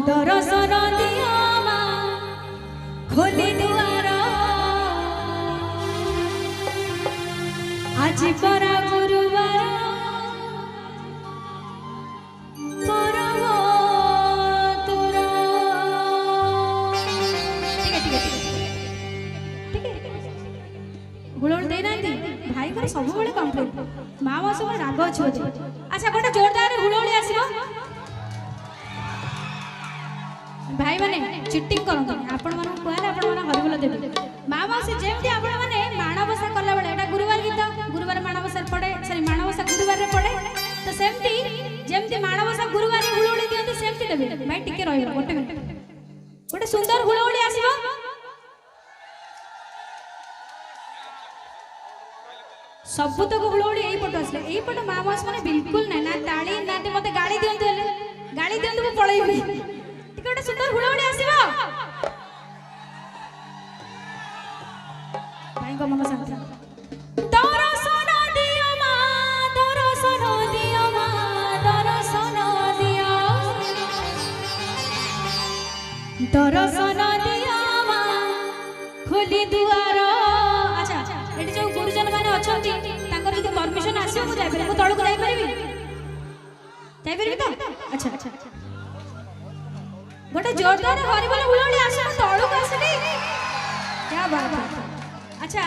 दर्शन दियो माँ खोली दुआर आज परा गुरुवार परम तुर हुलड़ दे ना भाई को सब बड़े कंप्लेन माँ माँ सब राग अच्छे अच्छा गोटे जोरदार हुलड़ी आसो भाई मैंने चिटिंग करते आपण मन कहले आपण मन हरिबोल देबे माँ मौसी जेमती आपण माने माणबसा कला बेले एटा गुरुवार गीत गुरुवार माणबसा पड़े सॉरी माणबसा गुरुवार रे पड़े तो सेमती जेमती माणबसा गुरुवार रे हुलड़ी दियंती सेमती देबे भाई टिके रहइबो गोटे मिनिट गोटे सुंदर हुलड़ी आसीबो सबु तक हुलड़ी एई पट आसले एई पट माँ मौसी माने बिल्कुल नै ना ताली ना मते गाड़ी दियंती हेले गाड़ी दियंती मु पळेइबी गोटे सुंदर हुलड़ी आसीबो भाई को मन शांति दर्शन दियो माँ दर्शन दियो माँ दर्शन दियो दर्शन दियो माँ खोली दुआर अच्छा एटी जो गुरुजन माने अछंती तांकर जदी परमिशन आसीबो मु जाय परबे मु तळको जाय परबी तो अच्छा अच्छा गोटे जोरदार हरिबोल हुलड़ी आसो तळको आसली क्या बात है अच्छा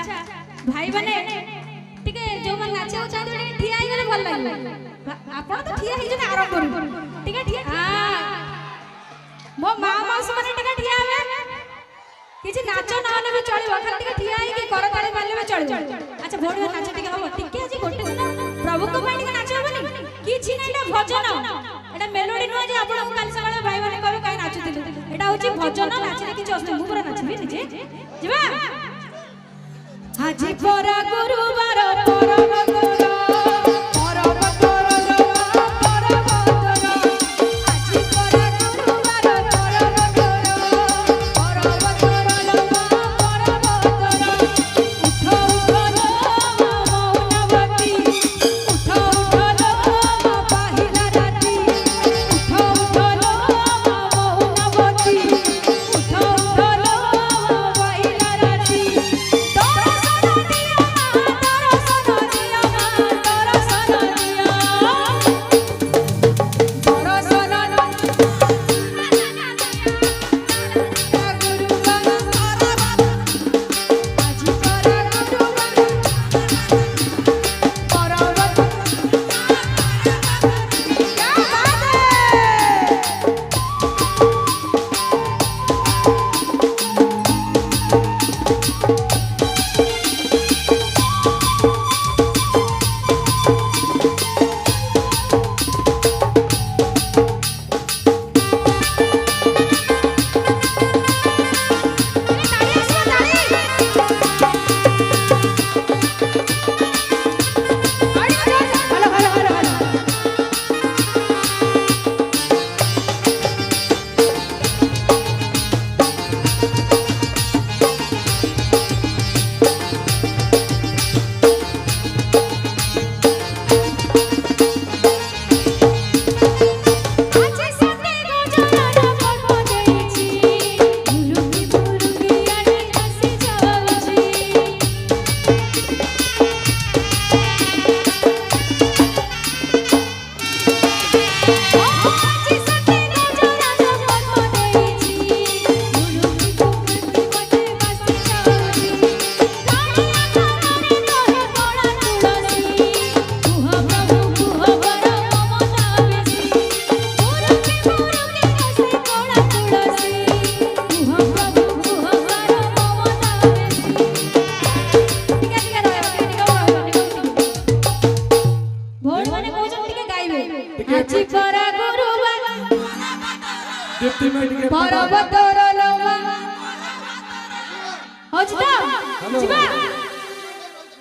भाई बने टिके जो मन नाचे चाहते टिके ठिया ही गले भल लागो आपण तो ठिया ही जने आरंभ करू टिके ठिया हां मो मां मास माने टिके ठिया हे किछि नाचो ना होले भी चलिबो खाली टिके ठिया ही के करताली मारले भी चलिबो अच्छा भोर में नाच टिके हो टिके आज गोटे दिन प्रभु को ପାଇଁ टिके नाच होबनी किछि नै एटा भजन एटा मेलोडी न जे आपण काल सकाळे भाई माने कहबे काई नाचुतिलु एटा होची भजन नाचले किछि असले मु पूरा नाचबी निजे जिबा हाजी परा गुरुवार परम तोर परम तोर परम तोर हाजी परा गुरुवार परम तोर परम तोर परम तोर उठ उठ लो मौनवती उठ उठ लो पहिला राती उठ उठ लो मौनवती उठ उठ लो पहिला राती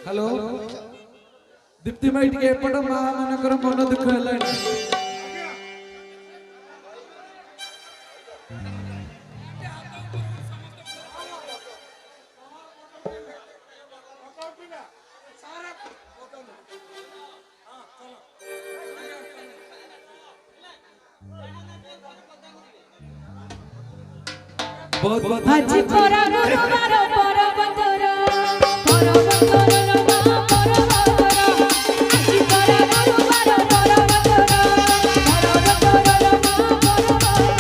हेलो दीप्ति माई टिके एपट मां मानकर मन दुख हेलानी बहुत बहुत আজি পরা গুরুবার পরবতর পরবতর রমা পরবতর আজি পরা গুরুবার পরবতর পরবতর রমা পরবতর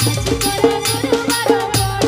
আজি পরা গুরুবার পরবতর পরবতর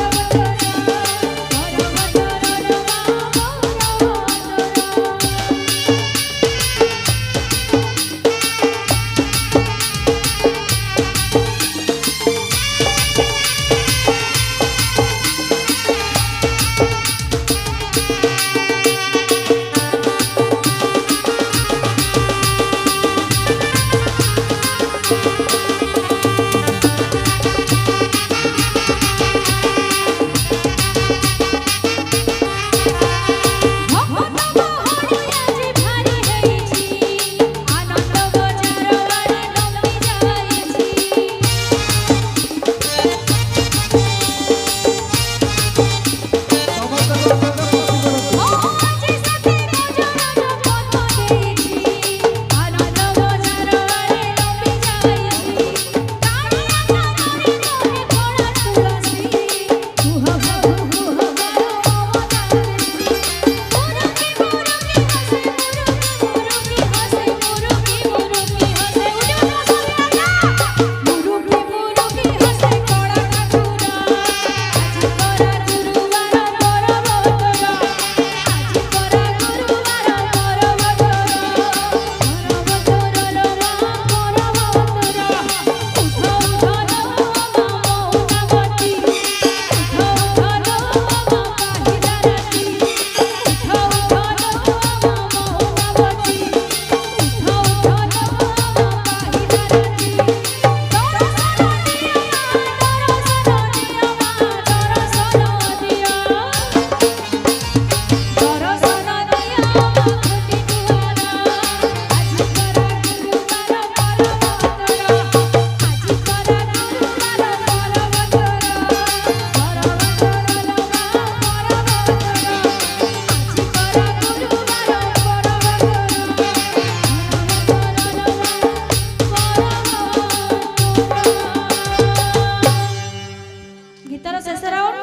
गीतर शेष राउंड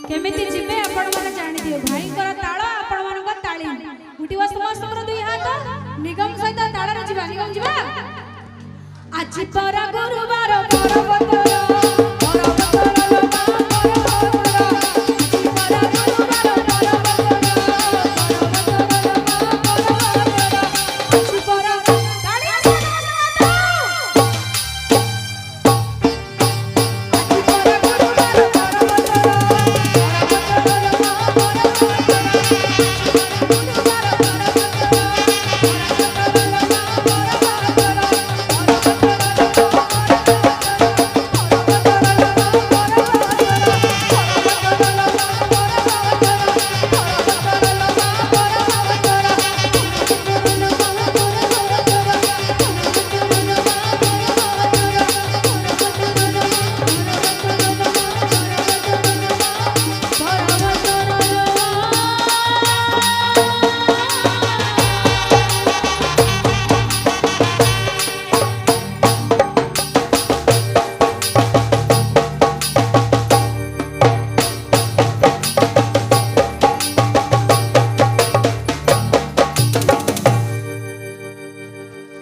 केमिति जिबे आपण माने जानि दियो भाईकर ताळ आपण मानक ताळी उठिबो समस्त दुई हाथ निगम सहित ताळ रे जिबा निगम जिबा आज परा गुरुवार परबतर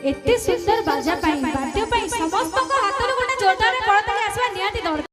एते सुंदर बाजा पाई वाद्य पाई समस्त को हाथ रो गोटे जोरदार करताली आसवा नियाती दरकार।